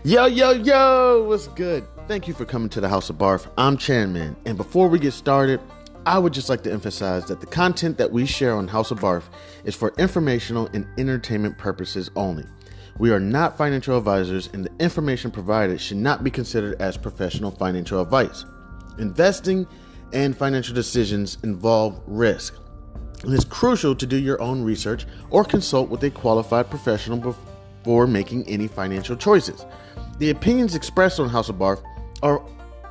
Yo, yo, yo, what's good? Thank you for coming to the House of B.A.R.F. I'm Chanman, and before we get started, I would just like to emphasize that the content that we share on House of B.A.R.F. is for informational and entertainment purposes only. We are not financial advisors, and the information provided should not be considered as professional financial advice. Investing and financial decisions involve risk. It is crucial to do your own research or consult with a qualified professional before making any financial choices. The opinions expressed on House of B.A.R.F.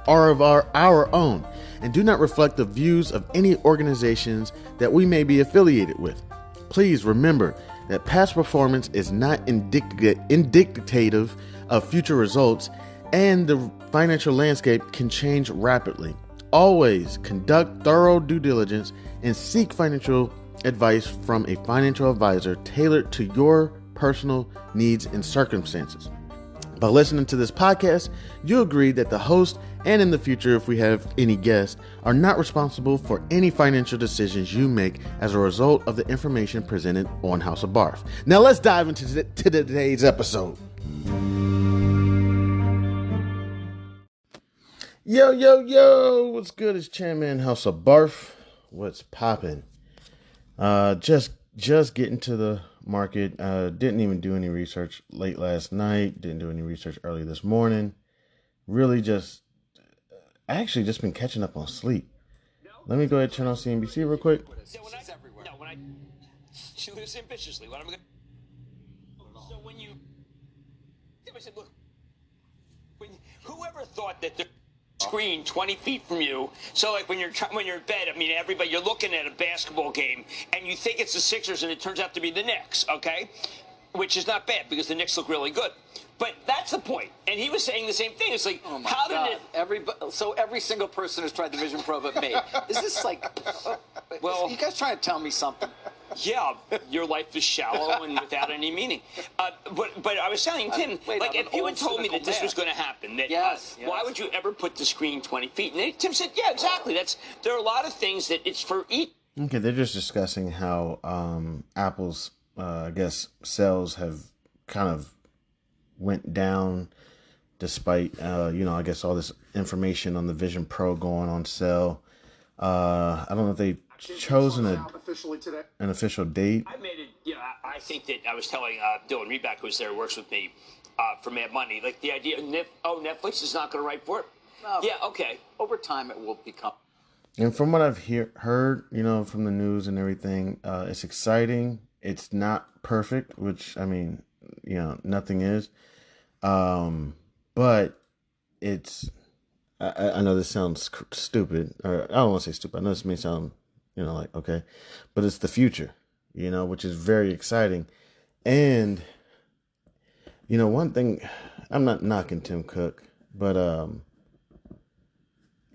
are of our own and do not reflect the views of any organizations that we may be affiliated with. Please remember that past performance is not indicative of future results, and the financial landscape can change rapidly. Always conduct thorough due diligence and seek financial advice from a financial advisor tailored to your personal needs and circumstances. By listening to this podcast, you agree that the host and in the future, if we have any guests, are not responsible for any financial decisions you make as a result of the information presented on House of B.A.R.F. Now let's dive into today's episode. Yo, yo, yo, what's good? It's Chairman House of B.A.R.F. What's popping? Just getting to the market. Didn't even do any research late last night. Didn't do any research early this morning. Really actually just been catching up on sleep. Let me go ahead and turn on CNBC real quick. She lives ambitiously. What am I going to... So when you... I said, look, whoever thought that the screen 20 feet from you, so like when you're in bed, I mean, everybody, you're looking at a basketball game and you think it's the Sixers and it turns out to be the Knicks, okay? Which is not bad because the Knicks look really good. But that's the point. And he was saying the same thing. It's like, oh my God. So every single person has tried the Vision Pro but me. Is this like, well, you guys trying to tell me something? Yeah, your life is shallow and without any meaning. But I was telling Tim, like, if you had told me that this was going to happen, that yes. Why would you ever put the screen 20 feet? And Tim said, yeah, exactly. There are a lot of things that it's for each. Okay, they're just discussing how Apple's, I guess, sales have kind of went down despite, I guess all this information on the Vision Pro going on sale. I don't know if they chosen an official date. I made it, I think that I was telling Dylan Reback, who's there, works with me for Mad Money, like the idea, Netflix is not going to write for it. No, yeah, okay. Over time it will become. And from what I've heard, from the news and everything, it's exciting. It's not perfect, which, I mean, nothing is. But it's, I know this sounds stupid, or I don't want to say stupid. I know this may sound, okay, but it's the future, which is very exciting. And, one thing, I'm not knocking Tim Cook, but,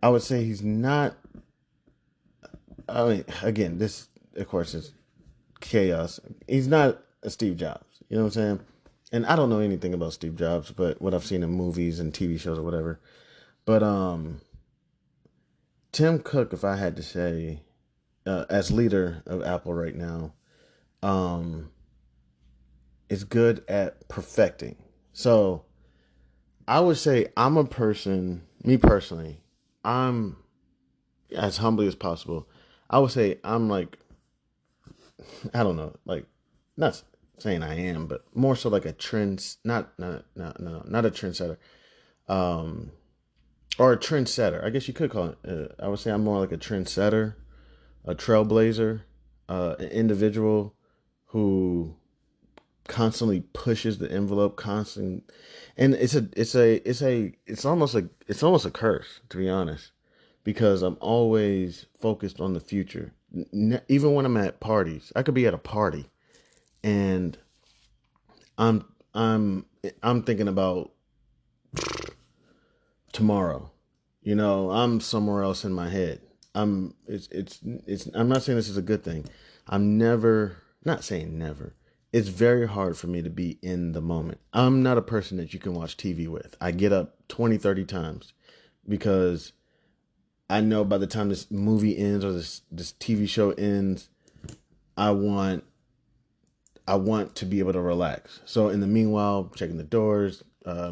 I would say he's not, I mean, again, this, of course, is chaos. He's not a Steve Jobs, you know what I'm saying? And I don't know anything about Steve Jobs, but what I've seen in movies and TV shows or whatever. But Tim Cook, if I had to say, as leader of Apple right now, is good at perfecting. So I would say I'm a person, me personally, I'm as humbly as possible. I would say I'm like, I don't know, like, not saying I am, but more so like a not a trendsetter, or a trendsetter. I guess you could call it. I would say I'm more like a trendsetter, a trailblazer, an individual who constantly pushes the envelope, and it's almost a curse, to be honest, because I'm always focused on the future. Even when I'm at parties, I could be at a party, and I'm thinking about tomorrow. I'm somewhere else in my head. I'm not saying this is a good thing. I'm not saying never. It's very hard for me to be in the moment. I'm not a person that you can watch TV with. I get up 20, 30 times because I know by the time this movie ends or this TV show ends, I want to be able to relax. So in the meanwhile, checking the doors,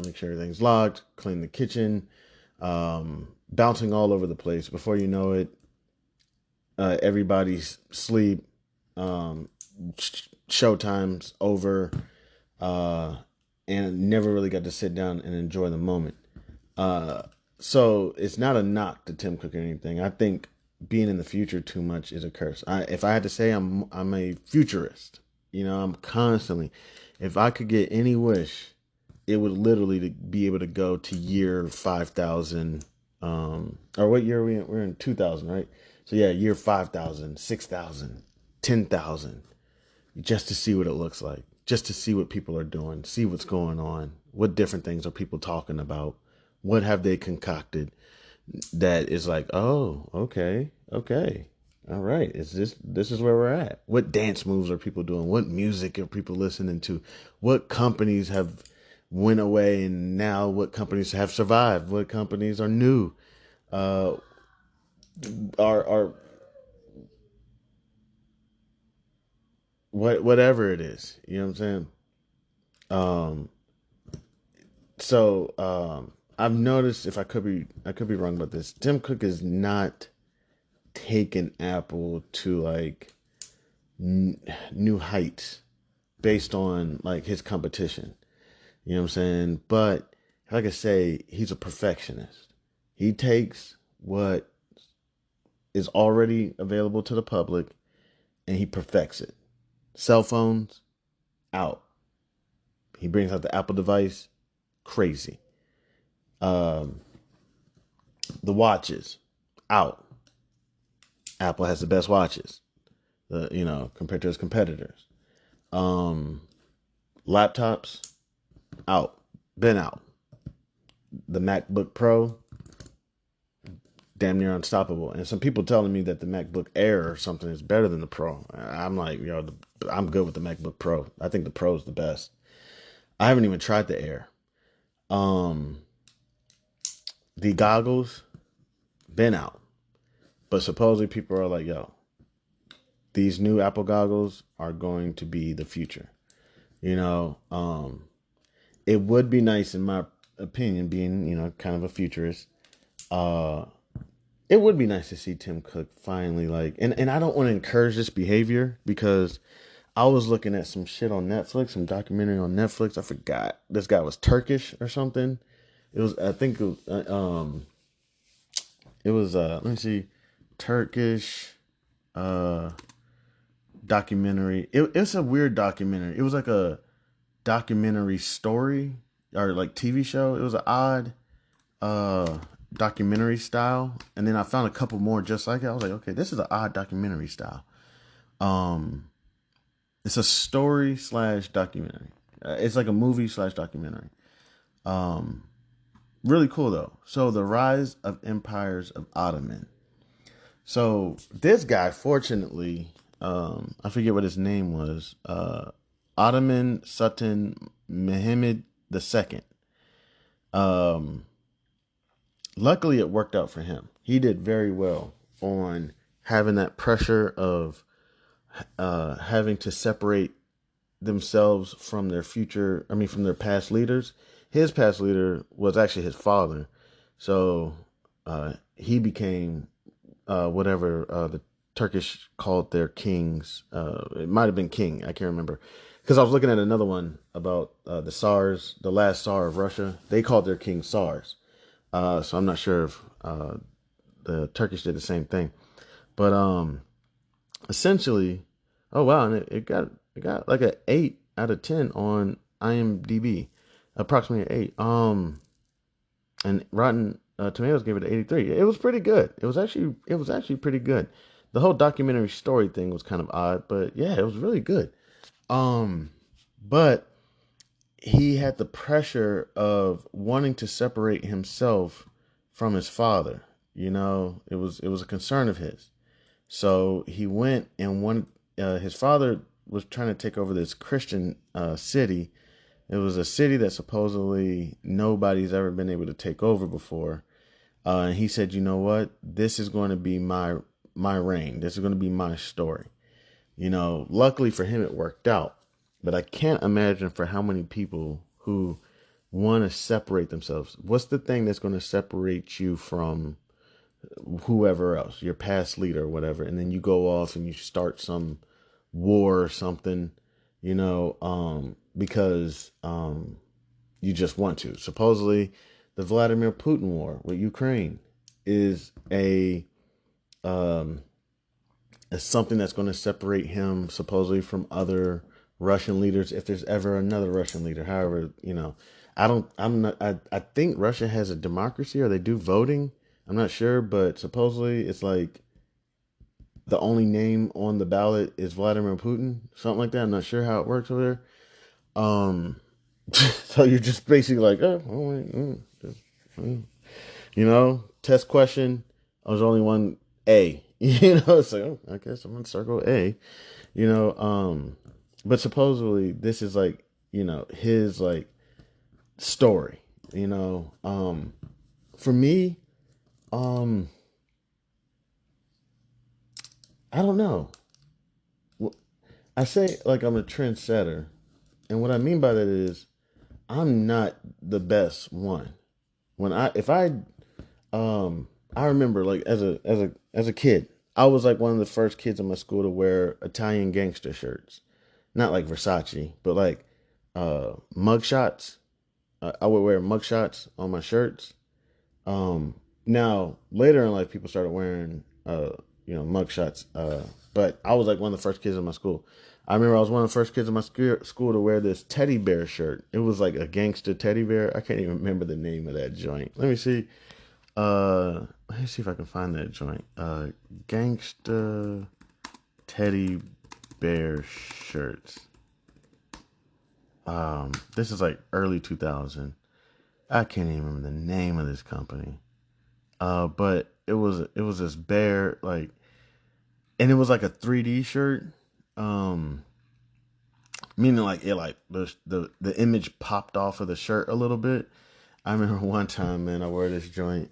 make sure everything's locked, clean the kitchen, bouncing all over the place. Before you know it, everybody's asleep. Showtime's over, and never really got to sit down and enjoy the moment. So it's not a knock to Tim Cook or anything. I think being in the future too much is a curse. If I had to say, I'm a futurist. I'm constantly. If I could get any wish, it would literally be able to go to year 5,000. Or what year are we in? We're in 2000, right? So yeah, year 5,000, 6,000, 10,000, just to see what it looks like, just to see what people are doing, see what's going on, what different things are people talking about, what have they concocted that is like, oh, okay, all right, this is where we're at. What dance moves are people doing? What music are people listening to? What companies have went away and now what companies have survived? What companies are new? Are whatever it is, you know what I'm saying? Um, I've noticed, if I could be wrong about this, Tim Cook is not taking Apple to like new heights based on like his competition. You know what I'm saying? But like I say, he's a perfectionist. He takes what is already available to the public and he perfects it. Cell phones, out. He brings out the Apple device, crazy. The watches, out. Apple has the best watches, compared to its competitors. Laptops, out. Been out. The MacBook Pro, damn near unstoppable. And some people telling me that the MacBook Air or something is better than the Pro. I'm like, I'm good with the MacBook Pro. I think the Pro is the best. I haven't even tried the Air. The goggles, been out. But supposedly people are like, yo, these new Apple goggles are going to be the future. It would be nice, in my opinion, being, kind of a futurist. It would be nice to see Tim Cook finally and I don't want to encourage this behavior because I was looking at some shit on Netflix, some documentary on Netflix. I forgot. This guy was Turkish or something. I think it was, let me see, Turkish, documentary. It's a weird documentary. It was like a documentary story or like TV show. It was an odd documentary style, and then I found a couple more just like it. I was like, okay, this is an odd documentary style. It's a story / documentary. It's like a movie / documentary. Really cool though. So the Rise of Empires of Ottoman. So this guy, fortunately, I forget what his name was. Ottoman Sultan Mehmed II. Luckily, it worked out for him. He did very well on having that pressure of having to separate themselves from their from their past leaders. His past leader was actually his father. So he became whatever the Turkish called their kings. It might have been king. I can't remember. Because I was looking at another one about the Tsars, the last Tsar of Russia. They called their king Tsars. So I'm not sure if the Turkish did the same thing. But essentially, oh wow, and it got like an 8 out of 10 on IMDb, approximately an 8. And Rotten Tomatoes gave it an 83. It was pretty good. It was actually pretty good. The whole documentary story thing was kind of odd, but yeah, it was really good. But he had the pressure of wanting to separate himself from his father. It was a concern of his. So he went and his father was trying to take over this Christian city. It was a city that supposedly nobody's ever been able to take over before. And he said, you know what? This is going to be my reign. This is going to be my story. Luckily for him, it worked out. But I can't imagine for how many people who want to separate themselves. What's the thing that's going to separate you from whoever else, your past leader or whatever, and then you go off and you start some war or something, because you just want to. Supposedly, the Vladimir Putin war with Ukraine is something that's going to separate him supposedly from other Russian leaders, if there's ever another Russian leader. However, I think Russia has a democracy, or they do voting. I'm not sure, but supposedly it's like the only name on the ballot is Vladimir Putin, something like that. I'm not sure how it works over there. So you're just basically like, oh, test question. I was only one A. It's like, oh, I guess I'm gonna circle A. But supposedly this is like, his like story. For me, I don't know. I say like I'm a trendsetter, and what I mean by that is I'm not the best one. I remember like as a kid, I was like one of the first kids in my school to wear Italian gangster shirts, not like Versace, but like mugshots. I would wear mugshots on my shirts. Now later in life, people started wearing mugshots. But I was like one of the first kids in my school. I remember I was one of the first kids in my school to wear this teddy bear shirt. It was like a gangster teddy bear. I can't even remember the name of that joint. Let me see. Let me see if I can find that joint. Gangsta teddy bear shirts. This is like early 2000. I can't even remember the name of this company. But it was this bear, like, and it was like a 3D shirt. Meaning like it, like the image popped off of the shirt a little bit. I remember one time, man, I wore this joint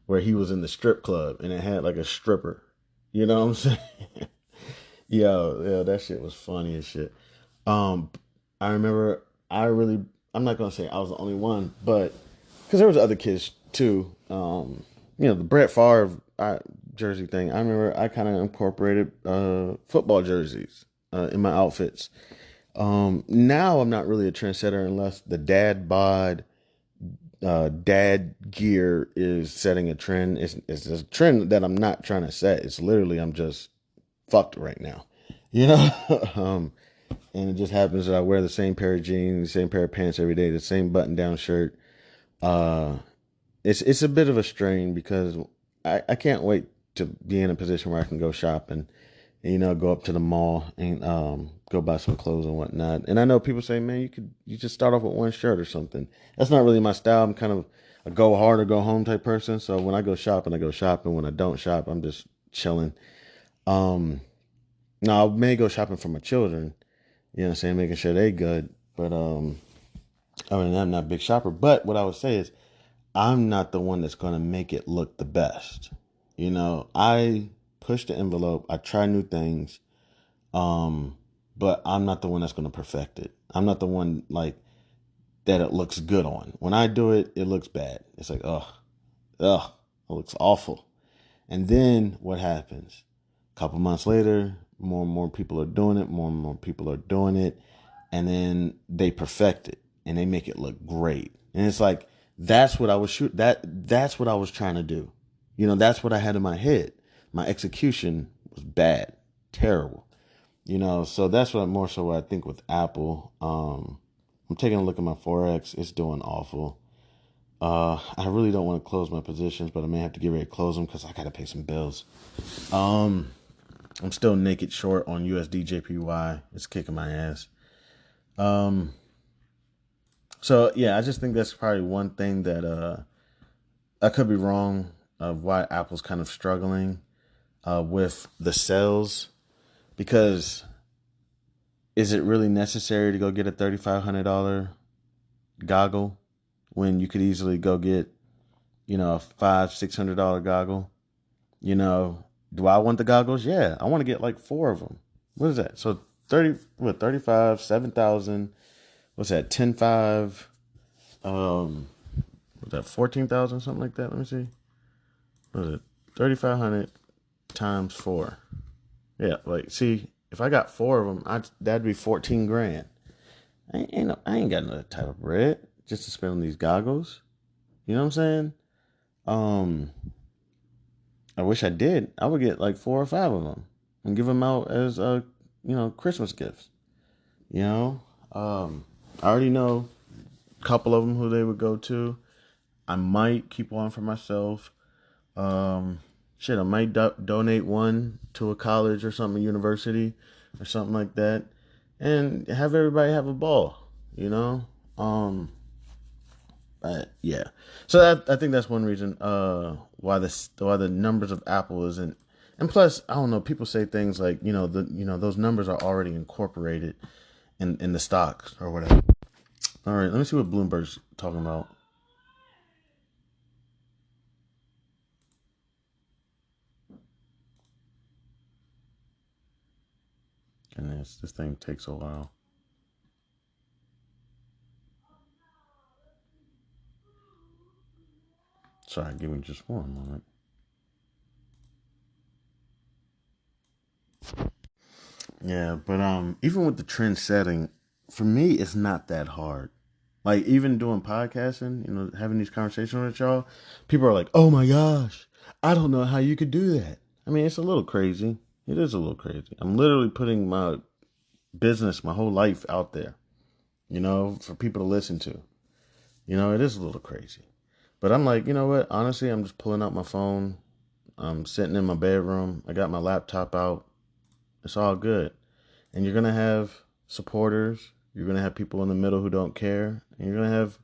where he was in the strip club and it had like a stripper. You know what I'm saying? Yo, that shit was funny as shit. Um, I remember I'm not gonna say I was the only one, but because there was other kids too. The Brett Favre jersey thing. I remember I kind of incorporated football jerseys in my outfits. Now I'm not really a trendsetter unless the dad gear is setting a trend. It's a trend that I'm not trying to set. It's literally I'm just fucked right now, you know. And it just happens that I wear the same pair of jeans, the same pair of pants every day, the same button down shirt. Uh, it's a bit of a strain because I can't wait to be in a position where I can go shopping and, go up to the mall and go buy some clothes and whatnot. And I know people say, man, you just start off with one shirt or something. That's not really my style. I'm kind of a go hard or go home type person. So when I go shopping, I go shopping. When I don't shop, I'm just chilling. Um, Now I may go shopping for my children, you know what I'm saying, making sure they good. But other than that, I'm not a big shopper. But what I would say is I'm not the one that's gonna make it look the best. I push the envelope, I try new things, um, but I'm not the one that's gonna perfect it. I'm not the one like that it looks good on. When I do it, it looks bad. It's like, ugh, it looks awful. And then what happens? A couple months later, more and more people are doing it, more and more people are doing it, and then they perfect it and they make it look great. And it's like that's what I was that's what I was trying to do. That's what I had in my head. My execution was bad, terrible. So that's what more so what I think with Apple. I'm taking a look at my Forex. It's doing awful. I really don't want to close my positions, but I may have to get ready to close them because I got to pay some bills. I'm still naked short on USD JPY. It's kicking my ass. So yeah, I just think that's probably one thing that I could be wrong of why Apple's kind of struggling with the sales, because is it really necessary to go get a $3,500 goggle when you could easily go get a $500-600 goggle? Do I want the goggles? Yeah, I want to get like 4 of them. What is that? So 35, 7,000. What's that? 10.5. Was that 14,000, something like that? Let me see. What was it? 3,500 times 4. Yeah, like, see, if I got 4 of them, that'd be 14 grand. I ain't got no type of bread just to spend on these goggles. You know what I'm saying? Um, I wish I did. I would get like 4 or 5 of them and give them out as Christmas gifts. You know, I already know a couple of them who they would go to. I might keep one for myself. I might donate one to a college or something, a university or something like that, and have everybody have a ball. You know, but yeah. So I think that's one reason why the numbers of Apple isn't. And plus, I don't know. People say things like those numbers are already incorporated in the stocks or whatever. All right, let me see what Bloomberg's talking about. Goodness, this thing takes a while. Sorry, give me just one moment. Yeah, but even with the trend setting, for me, it's not that hard. Like, even doing podcasting, having these conversations with y'all, people are like, "Oh my gosh, I don't know how you could do that." I mean, it's a little crazy. It is a little crazy. I'm literally putting my business, my whole life out there, for people to listen to. It is a little crazy. But I'm like, you know what? Honestly, I'm just pulling out my phone. I'm sitting in my bedroom. I got my laptop out. It's all good. And you're going to have supporters. You're going to have people in the middle who don't care. And you're going to have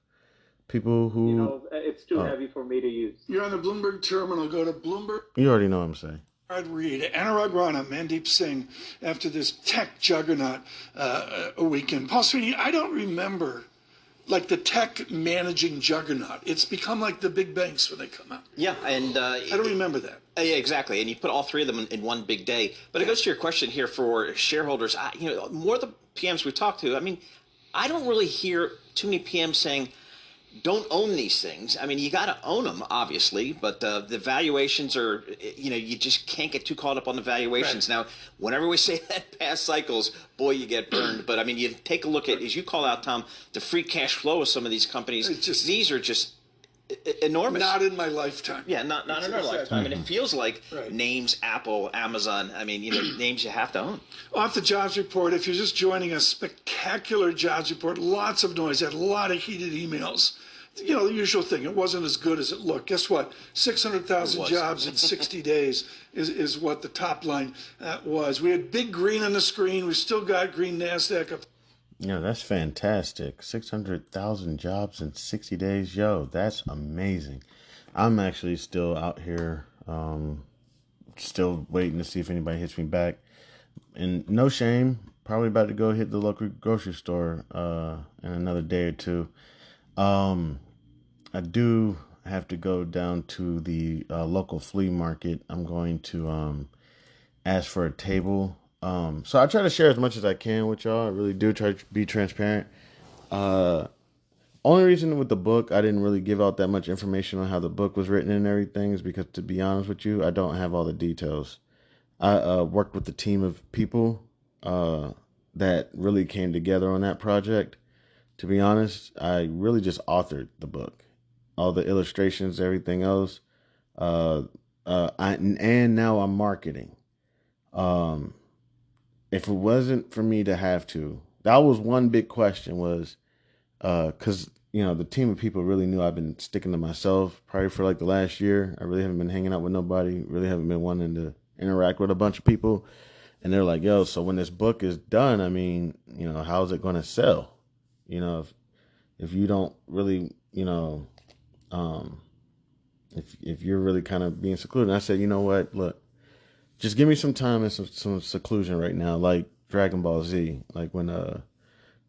people who... it's too heavy for me to use. You're on the Bloomberg terminal. Go to Bloomberg. You already know what I'm saying. I'd read Anurag Rana, Mandeep Singh, after this tech juggernaut weekend. Paul Sweeney, I don't remember like the tech managing juggernaut. It's become like the big banks when they come out. Yeah, and I don't remember that. Yeah, exactly. And you put all three of them in one big day. But it goes to your question here for shareholders. More of the PMs we talk to, I mean, I don't really hear too many PMs saying, don't own these things. I mean, you got to own them, obviously, but the valuations are, you just can't get too caught up on the valuations. Right. Now, whenever we say that past cycles, boy, you get burned. But, I mean, you take a look at, as you call out, Tom, the free cash flow of some of these companies. These are just enormous. Not in my lifetime. Yeah, not in our lifetime. And it feels like names, Apple, Amazon, I mean, names you have to own. Off the jobs report, if you're just joining us, spectacular jobs report, lots of noise, had a lot of heated emails. The usual thing. It wasn't as good as it looked. Guess what? 600,000 jobs in 60 days is what the top line was. We had big green on the screen. We still got green NASDAQ. Yeah, that's fantastic. 600,000 jobs in 60 days. Yo, that's amazing. I'm actually still out here, still waiting to see if anybody hits me back. And no shame, probably about to go hit the local grocery store in another day or two. I do have to go down to the local flea market. I'm going to ask for a table. So I try to share as much as I can with y'all. I really do try to be transparent. Only reason with the book I didn't really give out that much information on how the book was written and everything is because, to be honest with you, I don't have all the details. I worked with a team of people that really came together on that project. To be honest, I really just authored the book. All the illustrations, everything else. And now I'm marketing. If it wasn't for me to have to, that was one big question was, because, the team of people really knew I've been sticking to myself probably for like the last year. I really haven't been hanging out with nobody, really haven't been wanting to interact with a bunch of people. And they're like, yo, so when this book is done, I mean, how's it going to sell? If you don't really, if you're really kind of being secluded. And I said, you know what, look, just give me some time and some seclusion right now, like Dragon Ball Z, like when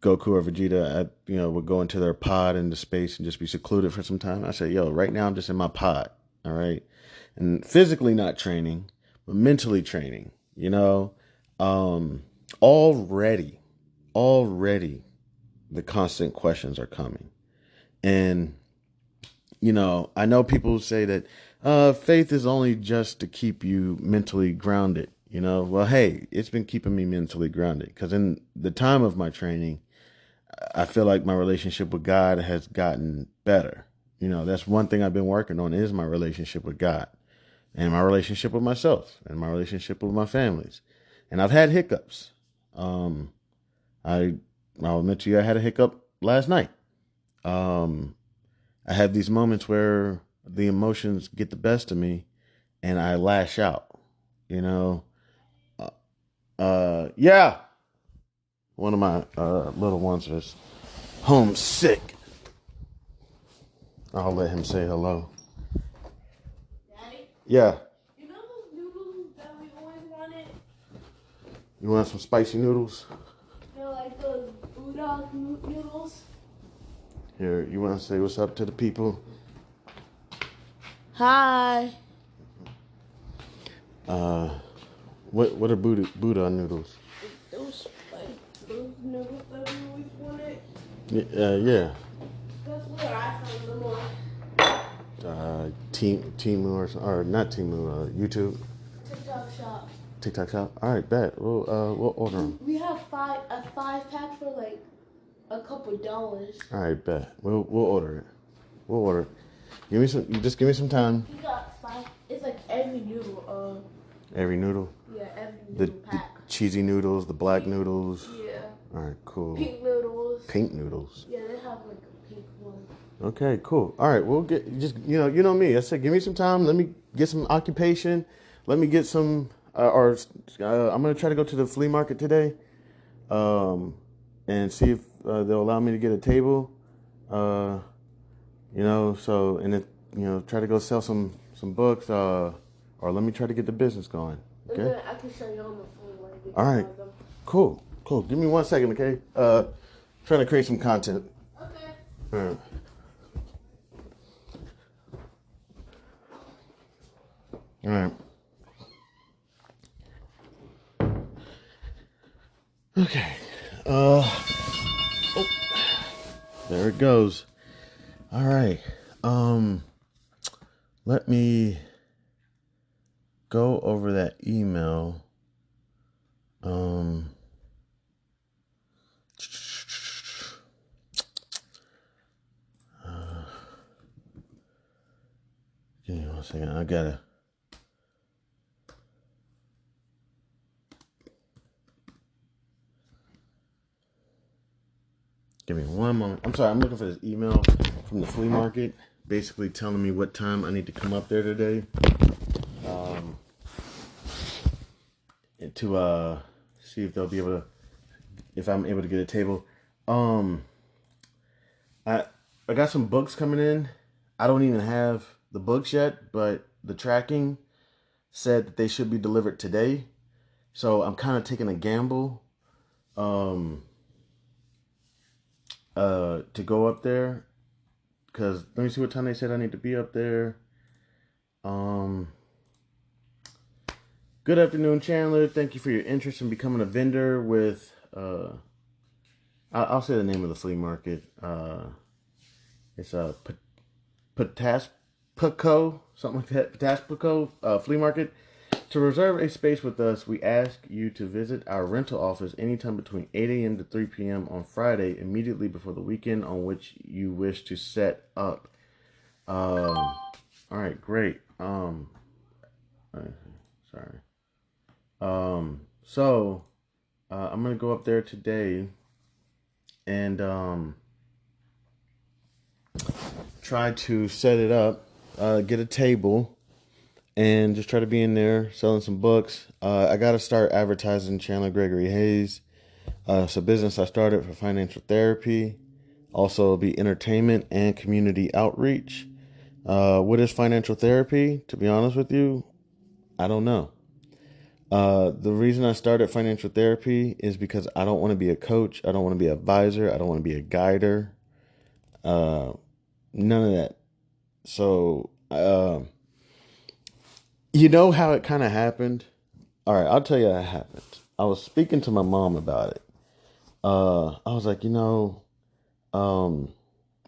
Goku or Vegeta, would go into their pod into space and just be secluded for some time. I said, yo, right now I'm just in my pod, all right? And physically not training, but mentally training, already the constant questions are coming. And, I know people say that faith is only just to keep you mentally grounded. Well, hey, it's been keeping me mentally grounded because in the time of my training, I feel like my relationship with God has gotten better. That's one thing I've been working on is my relationship with God and my relationship with myself and my relationship with my families. And I've had hiccups. I'll admit to you, I had a hiccup last night. I have these moments where the emotions get the best of me and I lash out, you know. Yeah. One of my little ones is homesick. I'll let him say hello. Daddy? Yeah. You know those noodles that we always wanted? You want some spicy noodles? Like those udon noodles? Here, you want to say what's up to the people? Hi. What are Buddha noodles? Those noodles that we always wanted. Yeah. That's where I found them on. Temu or not Temu, YouTube. TikTok shop. TikTok shop. All right, bet. We'll order them. We have a 5-pack for like a couple dollars. All right, bet. We'll order it. We'll order it. Just give me some time. We got 5. It's like every noodle. Every noodle. Yeah, every noodle pack. The cheesy noodles, the black noodles. Yeah. All right, cool. Pink noodles. Pink noodles. Yeah, they have like a pink one. Okay, cool. All right, we'll get you know me. I said, give me some time. Let me get some occupation. Let me get some. I'm gonna try to go to the flea market today, and see if they'll allow me to get a table. Try to go sell some books. Or let me try to get the business going. Okay. And then I can show you on the phone where you can All right. buy them. Cool. Give me 1 second, okay? Trying to create some content. Okay. All right. All right. Okay. There it goes. All right. Let me go over that email. Give me 1 second. I gotta. Give me one moment. I'm sorry. I'm looking for this email from the flea market, basically telling me what time I need to come up there today. And to see if they'll be able to, if I'm able to get a table. I got some books coming in. I don't even have the books yet, but the tracking said that they should be delivered today. So I'm kind of taking a gamble to go up there, because let me see what time they said I need to be up there. Good afternoon, Chandler. Thank you for your interest in becoming a vendor with I'll say the name of the flea market. It's Pataspco, something like that. Pataspco flea market. To reserve a space with us, we ask you to visit our rental office anytime between 8 a.m. to 3 p.m. on Friday, immediately before the weekend on which you wish to set up. All right, great. Sorry. So I'm gonna go up there today and try to set it up, get a table, and just try to be in there selling some books. I got to start advertising Chandler Gregory Hayes. It's a business I started for financial therapy. Also, it'll be entertainment and community outreach. What is financial therapy? To be honest with you, I don't know. The reason I started financial therapy is because I don't want to be a coach. I don't want to be an advisor. I don't want to be a guider. None of that. So, you know how it kind of happened? All right, I'll tell you how it happened. I was speaking to my mom about it. I was like,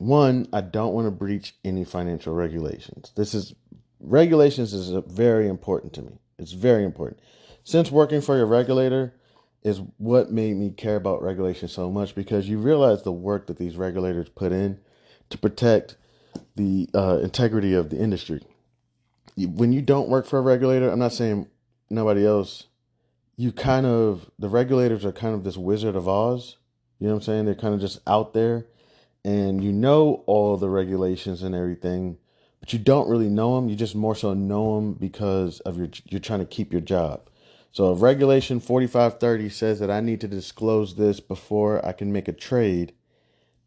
one, I don't want to breach any financial regulations. Regulations is very important to me. It's very important. Since working for your regulator is what made me care about regulation so much, because you realize the work that these regulators put in to protect the integrity of the industry. When you don't work for a regulator, I'm not saying nobody else, the regulators are kind of this Wizard of Oz. You know what I'm saying? They're kind of just out there, and you know all the regulations and everything, but you don't really know them. You just more so know them because of you're trying to keep your job. So if Regulation 4530 says that I need to disclose this before I can make a trade,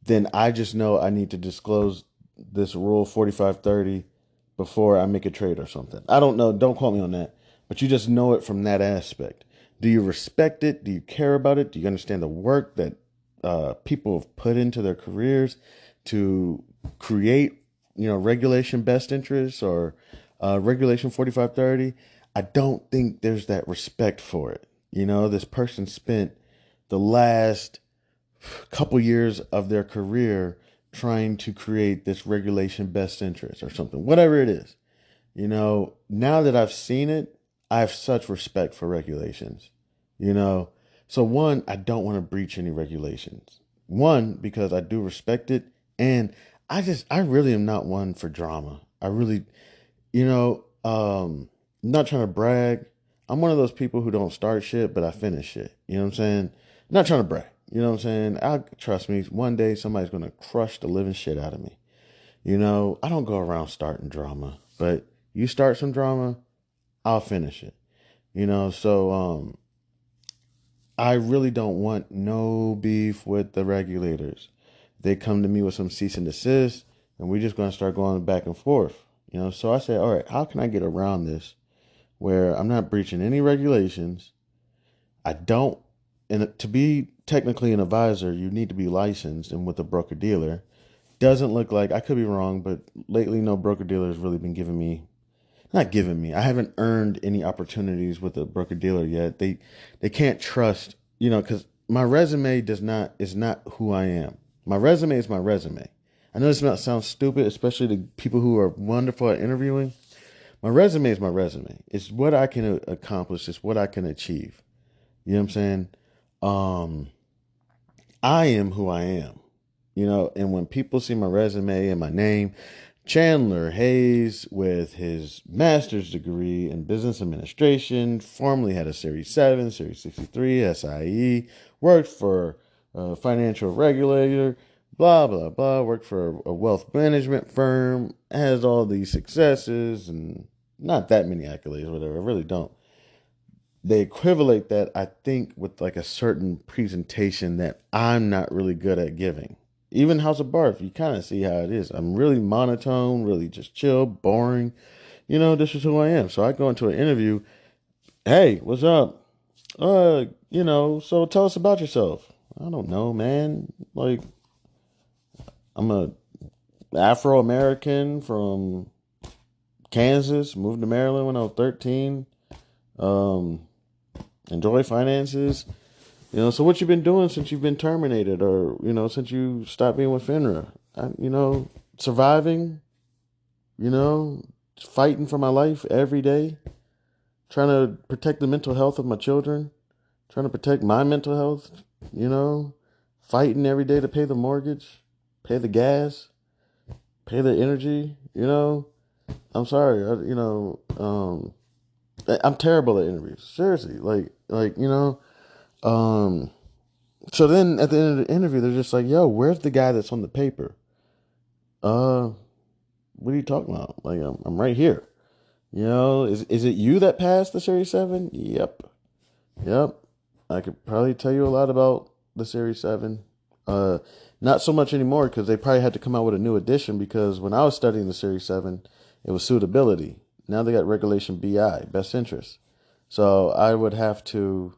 then I just know I need to disclose this Rule 4530 before I make a trade or something. I don't know. Don't quote me on that. But you just know it from that aspect. Do you respect it? Do you care about it? Do you understand the work that people have put into their careers to create, regulation best interests or Regulation 4530? I don't think there's that respect for it. This person spent the last couple years of their career trying to create this regulation best interest or something, whatever it is. Now that I've seen it, I have such respect for regulations. So one, I don't want to breach any regulations. One, because I do respect it, and I really am not one for drama. I really, not trying to brag. I'm one of those people who don't start shit, but I finish shit. You know what I'm saying? Not trying to brag. You know what I'm saying? Trust me, one day somebody's going to crush the living shit out of me. I don't go around starting drama, but you start some drama, I'll finish it. So I really don't want no beef with the regulators. They come to me with some cease and desist, and we're just going to start going back and forth. So I say, all right, how can I get around this where I'm not breaching any regulations? And to be technically an advisor, you need to be licensed and with a broker dealer. Doesn't look like, I could be wrong, but lately no broker dealer has really been I haven't earned any opportunities with a broker dealer yet. They can't trust, because my resume is not who I am. My resume is my resume. I know this sounds stupid, especially to people who are wonderful at interviewing. My resume is my resume. It's what I can accomplish. It's what I can achieve. You know what I'm saying? I am who I am, and when people see my resume and my name, Chandler Hayes, with his master's degree in business administration, formerly had a Series 7, Series 63, SIE, worked for a financial regulator, blah, blah, blah, worked for a wealth management firm, has all these successes and not that many accolades, whatever. I really don't. They equivalent that, I think, with like a certain presentation that I'm not really good at giving. Even House of B.A.R.F, you kind of see how it is. I'm really monotone, really just chill, boring. This is who I am. So I go into an interview. Hey, what's up? So tell us about yourself. I don't know, man. Like, I'm a Afro-American from Kansas, moved to Maryland when I was 13. Enjoy finances. So what you been doing since you've been terminated, or, since you stopped being with FINRA? Surviving, fighting for my life every day, trying to protect the mental health of my children, trying to protect my mental health, fighting every day to pay the mortgage, pay the gas, pay the energy, I'm sorry, I'm terrible at interviews. Seriously, so then at the end of the interview, they're just like, yo, where's the guy that's on the paper? What are you talking about? Like, I'm right here. Is it you that passed the Series 7? Yep. I could probably tell you a lot about the Series 7. Not so much anymore, because they probably had to come out with a new edition, because when I was studying the Series 7, it was suitability. Now they got Regulation BI, best interest. So I would have to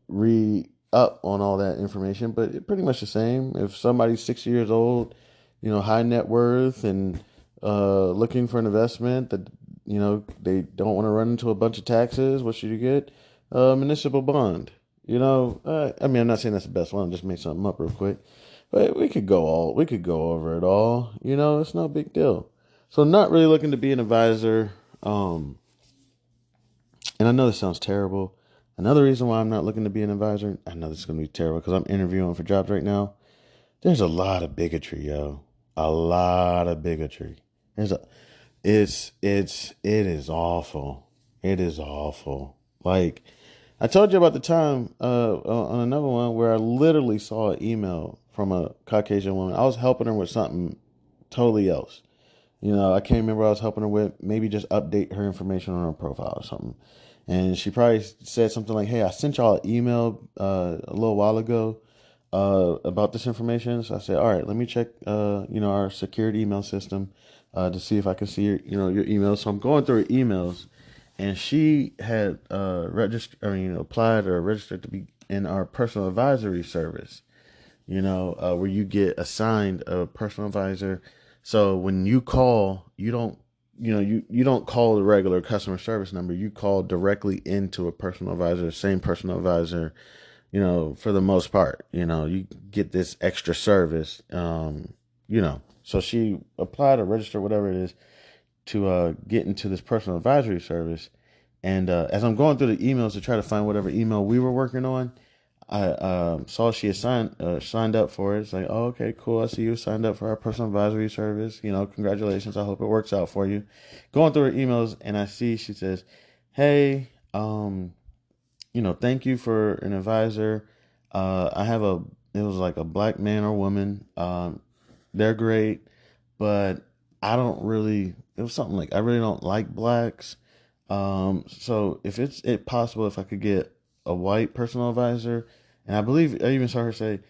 re-up on all that information, but it's pretty much the same. If somebody's 60 years old, high net worth, and looking for an investment that, they don't want to run into a bunch of taxes, what should you get? Municipal bond. I'm not saying that's the best one. I just made something up real quick. But we could go over it all. You know, it's no big deal. So not really looking to be an advisor. And I know this sounds terrible. Another reason why I'm not looking to be an advisor, I know this is going to be terrible because I'm interviewing for jobs right now. There's a lot of bigotry, yo. A lot of bigotry. There's a, it is awful. It is awful. Like, I told you about the time on another one where I literally saw an email from a Caucasian woman. I was helping her with something totally else. You know, I can't remember what I was helping her with. Maybe just update her information on her profile or something. And she probably said something like, "Hey, I sent y'all an email a little while ago about this information." So I said, "All right, let me check, our security email system to see if I can see your emails." So I'm going through her emails, and she had applied or registered to be in our personal advisory service. Where you get assigned a personal advisor. So when you call, you don't, you don't call the regular customer service number. You call directly into a personal advisor, same personal advisor, for the most part. You get this extra service, So she applied or registered, whatever it is, to get into this personal advisory service. And as I'm going through the emails to try to find whatever email we were working on, I saw she had signed up for it. It's like, oh, okay, cool. I see you signed up for our personal advisory service. Congratulations. I hope it works out for you. Going through her emails, and I see she says, "Hey, thank you for an advisor. It was like a black man or woman. They're great, but I don't really. It was something like I really don't like blacks. So if it's possible, if I could get a white personal advisor, and I believe I even saw her say,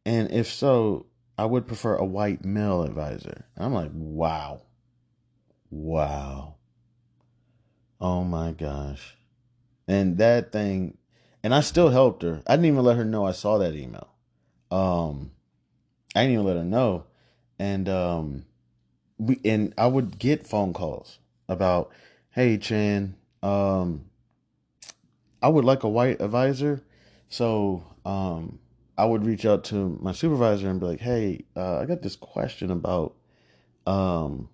and if so, I would prefer a white male advisor." And I'm like, wow, oh my gosh, and that thing, and I still helped her. I didn't even let her know I saw that email. I didn't even let her know, and I would get phone calls about, "Hey, Chan, I would like a white advisor." So I would reach out to my supervisor and be like, "Hey, I got this question about um,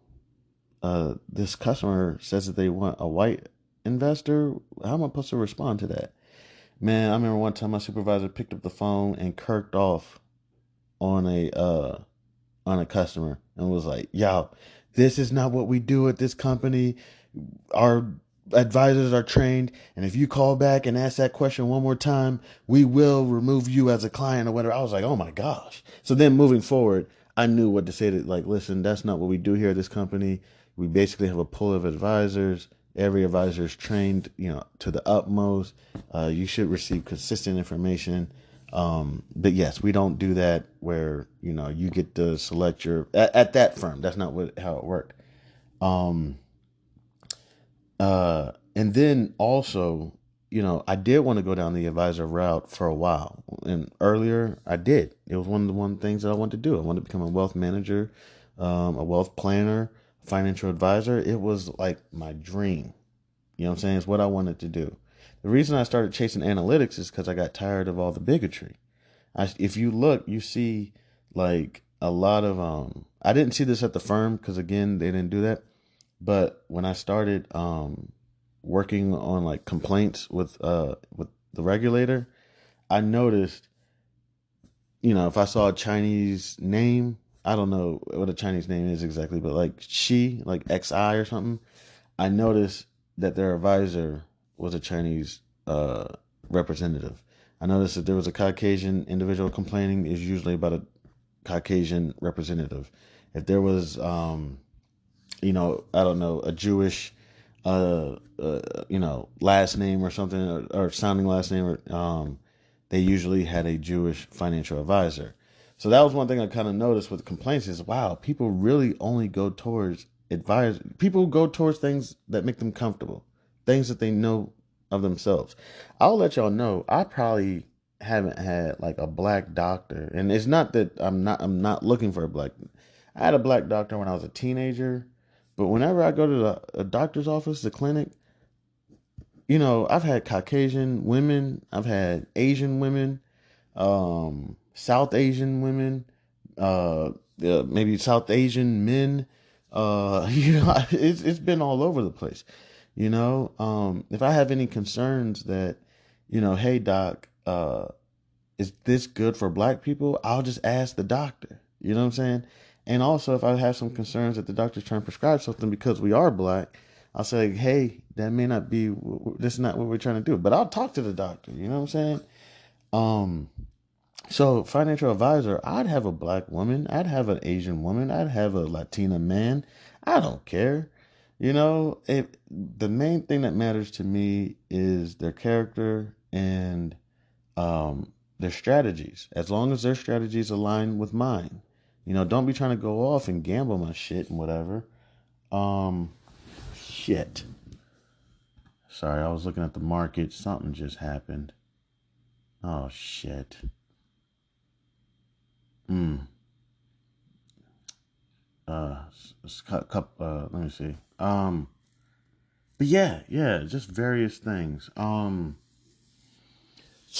this customer says that they want a white investor. How am I supposed to respond to that?" Man, I remember one time my supervisor picked up the phone and kirked off on a customer and was like, "Yo, this is not what we do at this company. Our advisors are trained, and if you call back and ask that question one more time, we will remove you as a client," or whatever. I was like, "Oh my gosh." So then moving forward, I knew what to say to, like, "Listen, that's not what we do here at this company. We basically have a pool of advisors. Every advisor is trained, to the utmost. You should receive consistent information. But yes, we don't do that where, you get to select at that firm. That's not how it worked." Um, and then also, I did want to go down the advisor route for a while. And earlier I did. It was one of the things that I wanted to do. I wanted to become a wealth manager, a wealth planner, financial advisor. It was like my dream. You know what I'm saying? It's what I wanted to do. The reason I started chasing analytics is because I got tired of all the bigotry. If you look, you see like a lot of I didn't see this at the firm because again they didn't do that. But when I started working on like complaints with the regulator, I noticed, if I saw a Chinese name, I don't know what a Chinese name is exactly, but like like XI or something, I noticed that their advisor was a Chinese representative. I noticed that there was a Caucasian individual complaining, is usually about a Caucasian representative. If there was I don't know, a Jewish, last name or something, or sounding last name, or they usually had a Jewish financial advisor. So that was one thing I kind of noticed with complaints is, wow, people really only go towards advise. People go towards things that make them comfortable, things that they know of themselves. I'll let y'all know, I probably haven't had like a black doctor, and it's not that I'm not looking for a black. I had a black doctor when I was a teenager, but whenever I go to a doctor's office, the clinic, I've had Caucasian women, I've had Asian women, South Asian women, maybe South Asian men. It's been all over the place. If I have any concerns that, hey doc, is this good for black people? I'll just ask the doctor. You know what I'm saying? And also, if I have some concerns that the doctor's trying to prescribe something because we are black, I'll say, hey, that may not be, this is not what we're trying to do. But I'll talk to the doctor. You know what I'm saying? So financial advisor, I'd have a black woman, I'd have an Asian woman, I'd have a Latina man. I don't care. The main thing that matters to me is their character and their strategies. As long as their strategies align with mine. Don't be trying to go off and gamble my shit and whatever. Shit. Sorry, I was looking at the market. Something just happened. Oh, shit. Let me see. But yeah, just various things. So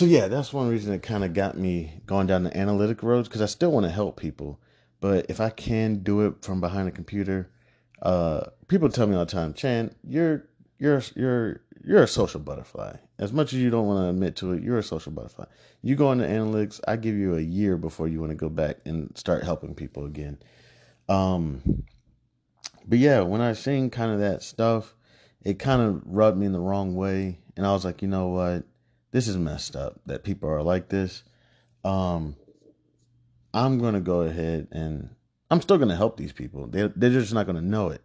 yeah, that's one reason it kind of got me going down the analytic roads, because I still want to help people, but if I can do it from behind a computer, people tell me all the time, Chan, you're a social butterfly. As much as you don't want to admit to it, you're a social butterfly. You go into analytics, I give you a year before you want to go back and start helping people again. But yeah, when I seen kind of that stuff, it kind of rubbed me in the wrong way. And I was like, you know what? This is messed up that people are like this. I'm going to go ahead and I'm still going to help these people. They're just not going to know it.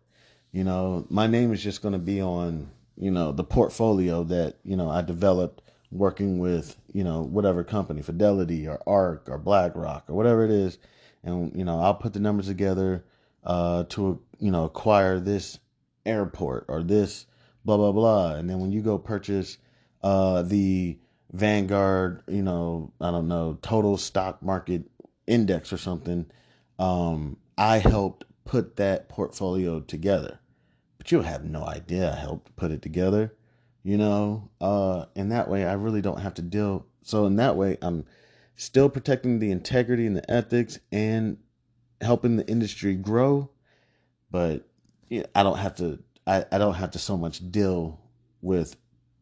My name is just going to be on, the portfolio that, I developed working with, whatever company, Fidelity or ARC or BlackRock or whatever it is. And, I'll put the numbers together to, acquire this airport or this blah, blah, blah. And then when you go purchase the Vanguard, I don't know, total stock market index or something, I helped put that portfolio together. But you'll have no idea I helped put it together, and that way I really don't have to deal. So in that way, I'm still protecting the integrity and the ethics and helping the industry grow. But I don't have to, I don't have to so much deal with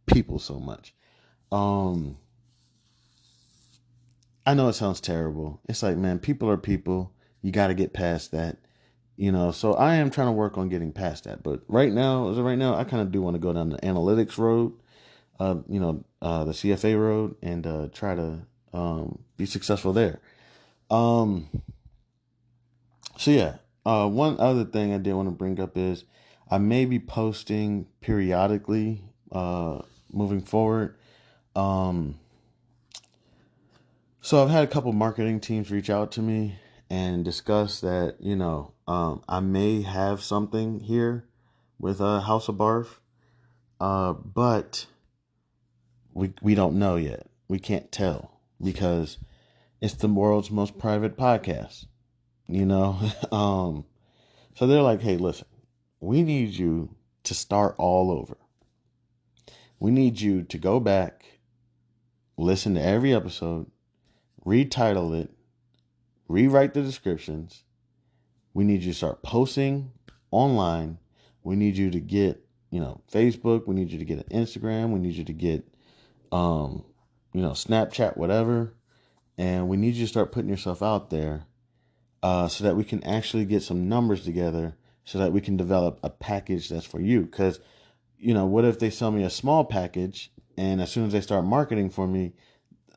people so much. I know it sounds terrible. It's like, man, people are people. You got to get past that. So I am trying to work on getting past that. But right now, I kind of do want to go down the analytics road, the CFA road, and try to be successful there. So yeah, one other thing I did want to bring up is I may be posting periodically moving forward. So I've had a couple marketing teams reach out to me and discuss that, I may have something here with House of Barf, but we don't know yet. We can't tell because it's the world's most private podcast, So they're like, hey, listen, we need you to start all over. We need you to go back, listen to every episode, retitle it, rewrite the descriptions. We need you to start posting online. We need you to get, Facebook. We need you to get an Instagram. We need you to get, Snapchat, whatever. And we need you to start putting yourself out there so that we can actually get some numbers together so that we can develop a package that's for you. Because, what if they sell me a small package and as soon as they start marketing for me,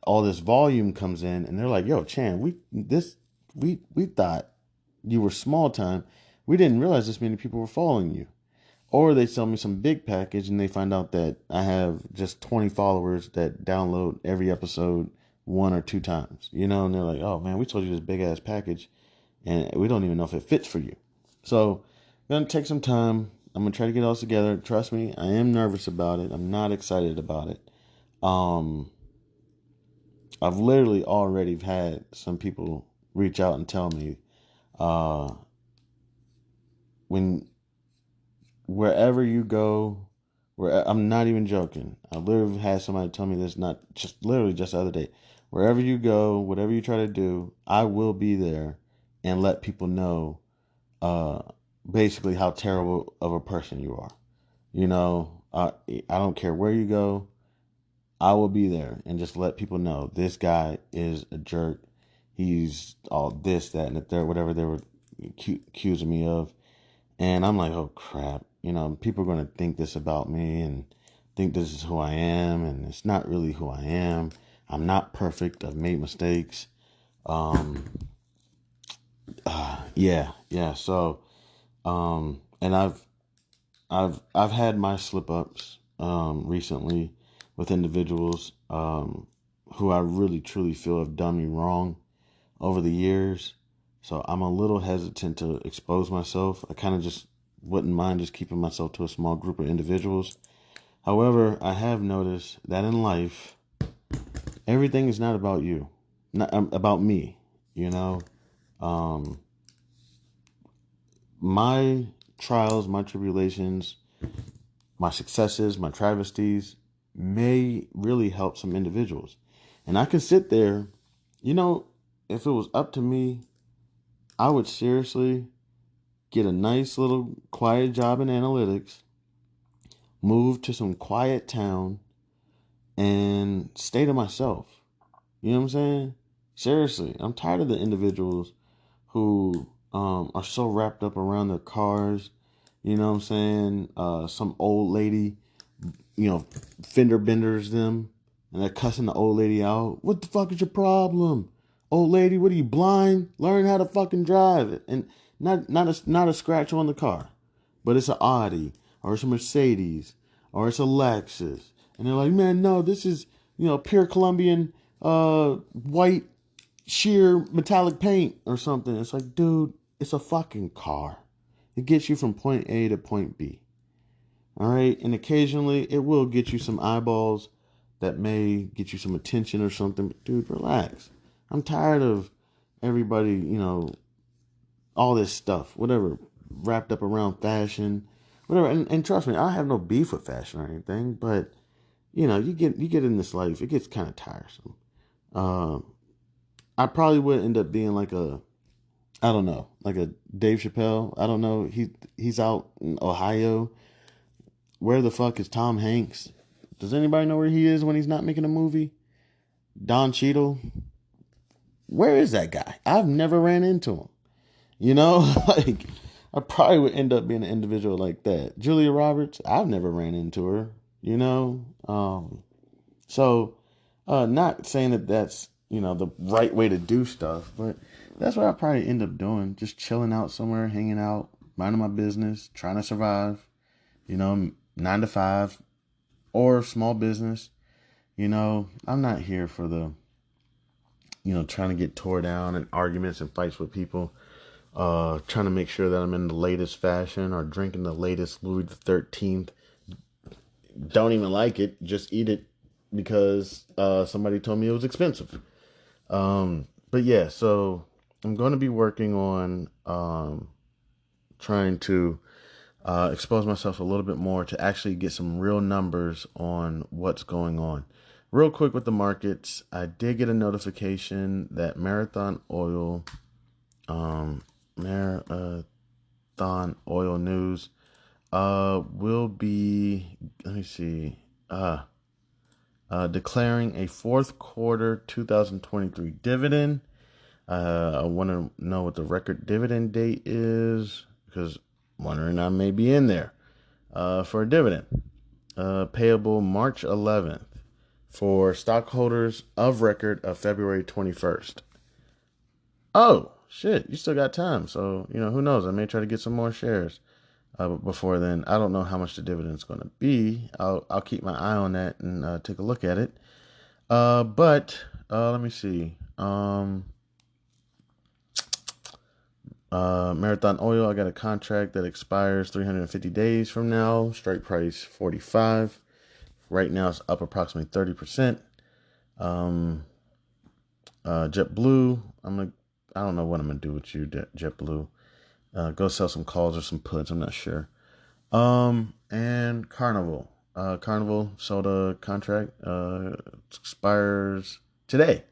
all this volume comes in and they're like, yo, Chan, we thought you were small time. We didn't realize this many people were following you. Or they sell me some big package and they find out that I have just 20 followers that download every episode 1 or 2 times, and they're like, oh man, we told you this big ass package and we don't even know if it fits for you. So I'm going to take some time. I'm going to try to get it all together. Trust me, I am nervous about it. I'm not excited about it. I've literally already had some people reach out and tell me, wherever you go, I'm not even joking. I literally had somebody tell me this, not just literally just the other day. Wherever you go, whatever you try to do, I will be there and let people know basically how terrible of a person you are. I don't care where you go. I will be there and just let people know this guy is a jerk. He's all this, that, and the third, whatever they were accusing me of. And I'm like, oh crap. People are going to think this about me and think this is who I am. And it's not really who I am. I'm not perfect. I've made mistakes. Yeah. So, and I've had my slip ups, recently with individuals, who I really truly feel have done me wrong over the years. So I'm a little hesitant to expose myself. I kind of just wouldn't mind just keeping myself to a small group of individuals. However, I have noticed that in life, everything is not about you, not about me. You know, um, my trials, my tribulations, my successes, my travesties may really help some individuals. And I can sit there, if it was up to me, I would seriously get a nice little quiet job in analytics, move to some quiet town, and stay to myself. You know what I'm saying? Seriously, I'm tired of the individuals who are so wrapped up around their cars. You know what I'm saying? Some old lady, fender benders them, and they're cussing the old lady out. What the fuck is your problem? Old lady, what are you, blind? Learn how to fucking drive it. And not a scratch on the car, but it's an Audi or it's a Mercedes or it's a Lexus. And they're like, man, no, this is, pure Colombian white sheer metallic paint or something. It's like, dude, it's a fucking car. It gets you from point A to point B. All right. And occasionally it will get you some eyeballs that may get you some attention or something. But dude, relax. I'm tired of everybody, all this stuff, whatever, wrapped up around fashion, whatever. And trust me, I have no beef with fashion or anything, but you get in this life, it gets kind of tiresome. I probably would end up being like I don't know, like a Dave Chappelle. I don't know. He's out in Ohio. Where the fuck is Tom Hanks? Does anybody know where he is when he's not making a movie? Don Cheadle. Where is that guy? I've never ran into him. Like I probably would end up being an individual like that. Julia Roberts. I've never ran into her. So not saying that that's the right way to do stuff, but that's what I probably end up doing. Just chilling out somewhere, hanging out, minding my business, trying to survive. 9 to 5 or small business. I'm not here for the trying to get tore down in arguments and fights with people. Trying to make sure that I'm in the latest fashion or drinking the latest Louis XIII. Don't even like it. Just eat it because somebody told me it was expensive. But yeah, so I'm going to be working on trying to expose myself a little bit more to actually get some real numbers on what's going on. Real quick with the markets, I did get a notification that Marathon Oil News will be, let me see, declaring a fourth quarter 2023 dividend. I want to know what the record dividend date is because I'm wondering I may be in there for a dividend payable March 11th for stockholders of record of February 21st. Oh, shit, you still got time. So, who knows? I may try to get some more shares before then. I don't know how much the dividend's going to be. I'll keep my eye on that and take a look at it. But let me see. Marathon Oil, I got a contract that expires 350 days from now. Strike price 45. Right now it's up approximately 30%. JetBlue, I don't know what I'm gonna do with you, JetBlue. Go sell some calls or some puts. I'm not sure. And Carnival. Carnival sold a contract. Expires today.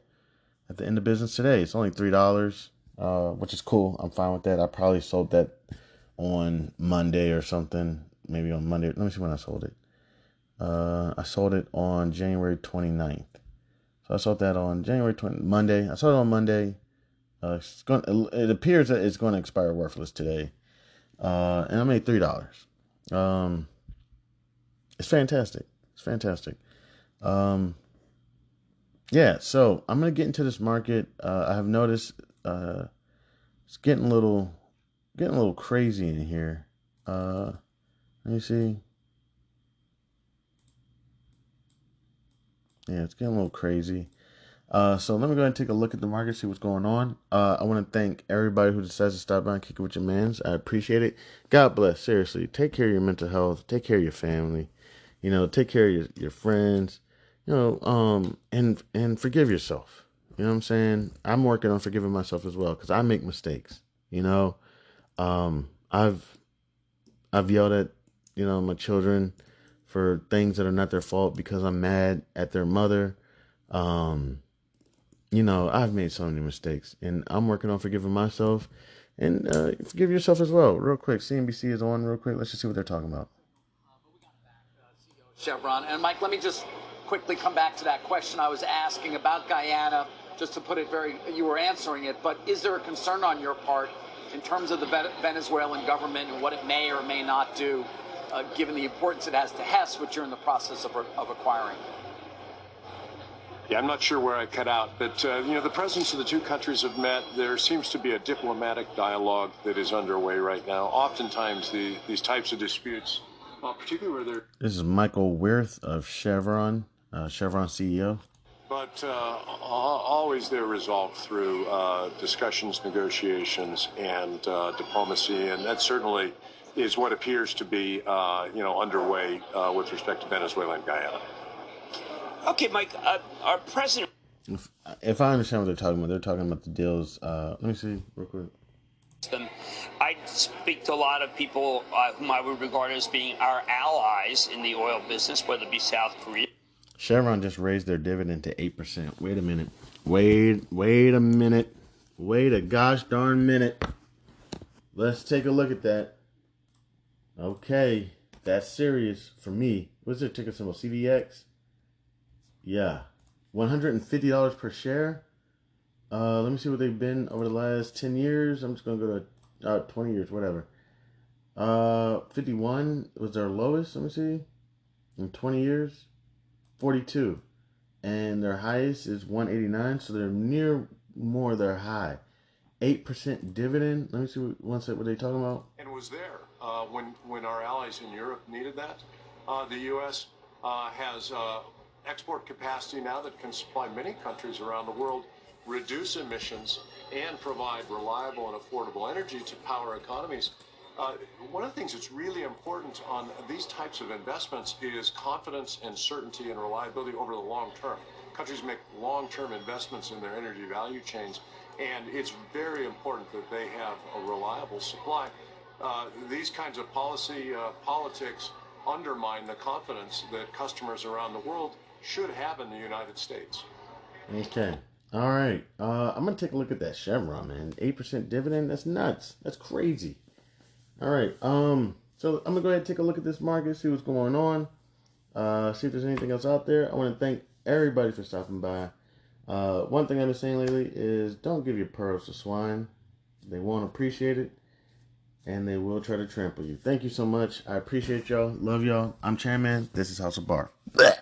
At the end of business today. It's only $3. which is cool. I'm fine with that. I probably sold that on Monday or something. Maybe on Monday. Let me see when I sold it. I sold it on January 29th. So I sold that on Monday. I sold it on Monday. It appears that it's going to expire worthless today. And I made $3. It's fantastic. It's fantastic. Yeah, so I'm going to get into this market. I have noticed it's getting a little crazy in here. Let me see. Yeah, it's getting a little crazy. So let me go ahead and take a look at the market, see what's going on. I want to thank everybody who decides to stop by and kick it with your mans. I appreciate it. God bless. Seriously, take care of your mental health. Take care of your family. Take care of your friends. And forgive yourself. You know what I'm saying? I'm working on forgiving myself as well because I make mistakes. I've yelled at my children for things that are not their fault because I'm mad at their mother. I've made so many mistakes, and I'm working on forgiving myself, and forgive yourself as well. Real quick, CNBC is on real quick. Let's just see what they're talking about. Chevron. And Mike, let me just quickly come back to that question I was asking about Guyana, just to put it you were answering it, but is there a concern on your part in terms of the Venezuelan government and what it may or may not do, given the importance it has to Hess, which you're in the process of acquiring? Yeah, I'm not sure where I cut out, but the presidents of the two countries have met. There seems to be a diplomatic dialogue that is underway right now. Oftentimes, these types of disputes, particularly where they're... This is Michael Wirth of Chevron, Chevron CEO. But always they're resolved through discussions, negotiations, and diplomacy, and that certainly is what appears to be underway with respect to Venezuela and Guyana. Okay, Mike, our president... If I understand what they're talking about the deals. Let me see real quick. I speak to a lot of people whom I would regard as being our allies in the oil business, whether it be South Korea. Chevron just raised their dividend to 8%. Wait a minute. Wait a minute. Wait a gosh darn minute. Let's take a look at that. Okay, that's serious for me. What's their ticker symbol? CVX? Yeah. $150 per share. Let me see what they've been over the last 10 years. I'm just going to go to 20 years, whatever. 51 was their lowest, let me see. In 20 years. 42. And their highest is 189, so they're near more their high. 8% dividend. Let me see what they're talking about. And was there when our allies in Europe needed that. The U.S. Has export capacity now that can supply many countries around the world, reduce emissions, and provide reliable and affordable energy to power economies. One of the things that's really important on these types of investments is confidence and certainty and reliability over the long term. Countries make long-term investments in their energy value chains, and it's very important that they have a reliable supply. These kinds of politics undermine the confidence that customers around the world should have in the United States. Okay. All right. I'm going to take a look at that Chevron, man. 8% dividend? That's nuts. That's crazy. All right. So I'm going to go ahead and take a look at this market, see what's going on, see if there's anything else out there. I want to thank everybody for stopping by. One thing I've been saying lately is don't give your pearls to swine. They won't appreciate it, and they will try to trample you. Thank you so much. I appreciate y'all. Love y'all. I'm Chanman. This is House of B.A.R.F.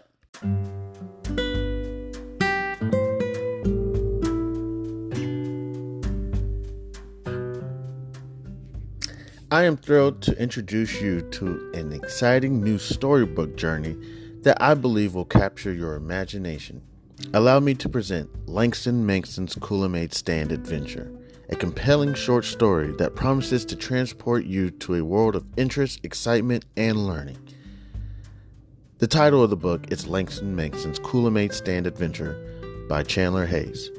I am thrilled to introduce you to an exciting new storybook journey that I believe will capture your imagination. Allow me to present Langston Mankson's Kool-Aid Stand Adventure, a compelling short story that promises to transport you to a world of interest, excitement, and learning. The title of the book is Langston Mankson's Kool-Aid Stand Adventure by Chandler Hayes.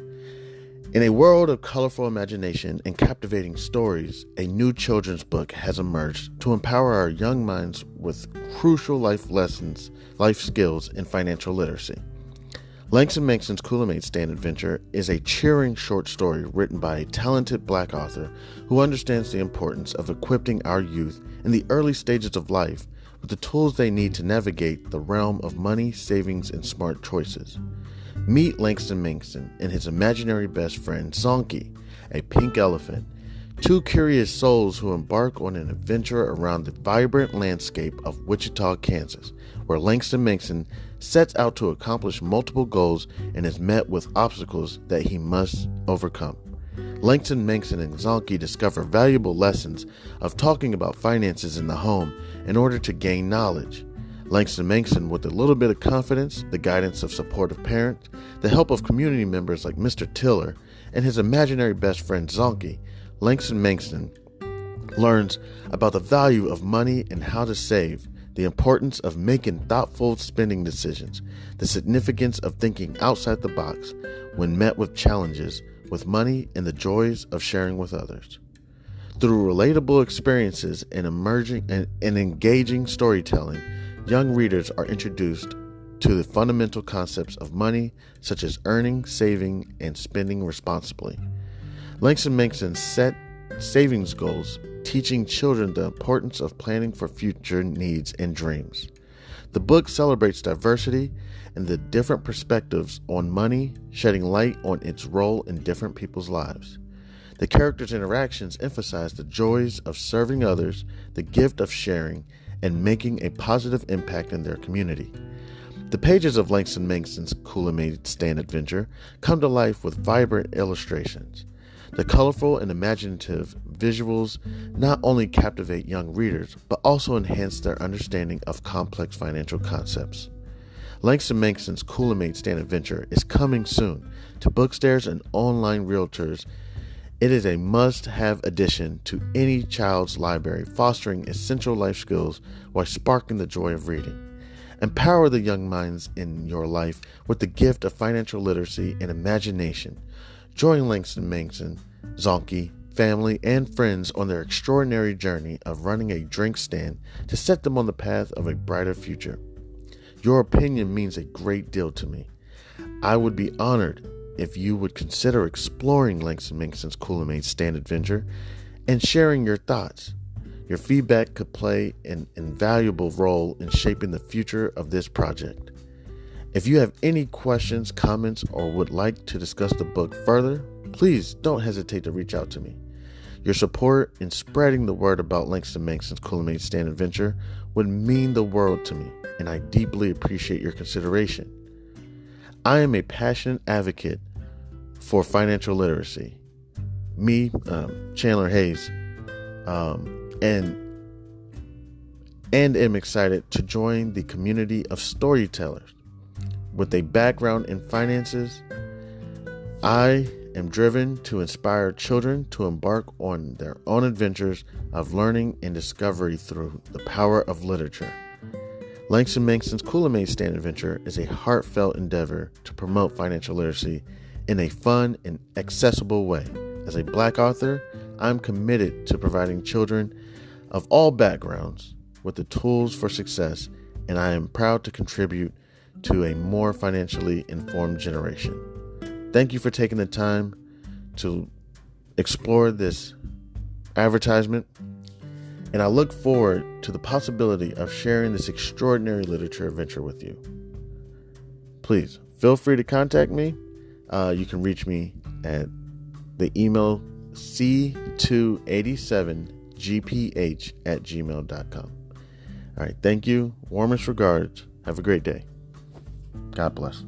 In a world of colorful imagination and captivating stories, a new children's book has emerged to empower our young minds with crucial life lessons, life skills, and financial literacy. Langston Manxon's Kool-Aid Stand Adventure is a cheering short story written by a talented Black author who understands the importance of equipping our youth in the early stages of life with the tools they need to navigate the realm of money, savings, and smart choices. Meet Langston Manxon and his imaginary best friend, Zonky, a pink elephant, two curious souls who embark on an adventure around the vibrant landscape of Wichita, Kansas, where Langston Manxon sets out to accomplish multiple goals and is met with obstacles that he must overcome. Langston Manxon and Zonky discover valuable lessons of talking about finances in the home in order to gain knowledge. Langston Manxon, with a little bit of confidence, the guidance of supportive parents, the help of community members like Mr. Tiller, and his imaginary best friend Zonky, Langston Manxon learns about the value of money and how to save, the importance of making thoughtful spending decisions, the significance of thinking outside the box when met with challenges with money, and the joys of sharing with others. Through relatable experiences and engaging storytelling, young readers are introduced to the fundamental concepts of money, such as earning, saving, and spending responsibly. Langston Manxon set savings goals, teaching children the importance of planning for future needs and dreams. The book celebrates diversity and the different perspectives on money, shedding light on its role in different people's lives. The characters' interactions emphasize the joys of serving others, the gift of sharing, and making a positive impact in their community. The pages of Langston Manxon's Kool-Aid Stand Adventure come to life with vibrant illustrations. The colorful and imaginative visuals not only captivate young readers, but also enhance their understanding of complex financial concepts. Langston Manxon's Kool-Aid Stand Adventure is coming soon to bookstores and online realtors. It is a must-have addition to any child's library, fostering essential life skills while sparking the joy of reading. Empower the young minds in your life with the gift of financial literacy and imagination. Join Langston Manxon, Zonky, family, and friends on their extraordinary journey of running a drink stand to set them on the path of a brighter future. Your opinion means a great deal to me. I would be honored if you would consider exploring Langston Manxon's Kool-Aid Stand Adventure and sharing your thoughts. Your feedback could play an invaluable role in shaping the future of this project. If you have any questions, comments, or would like to discuss the book further, please don't hesitate to reach out to me. Your support in spreading the word about Langston Manxon's Kool-Aid Stand Adventure would mean the world to me, and I deeply appreciate your consideration. I am a passionate advocate for financial literacy. Me, Chandler Hayes, and am excited to join the community of storytellers. With a background in finances, I am driven to inspire children to embark on their own adventures of learning and discovery through the power of literature. Langston Manxon's Kool-Aid Stand Adventure is a heartfelt endeavor to promote financial literacy in a fun and accessible way. As a Black author, I'm committed to providing children of all backgrounds with the tools for success, and I am proud to contribute to a more financially informed generation. Thank you for taking the time to explore this advertisement, and I look forward to the possibility of sharing this extraordinary literature adventure with you. Please feel free to contact me. You can reach me at the email c287gph@gmail.com. All right, thank you. Warmest regards. Have a great day. God bless.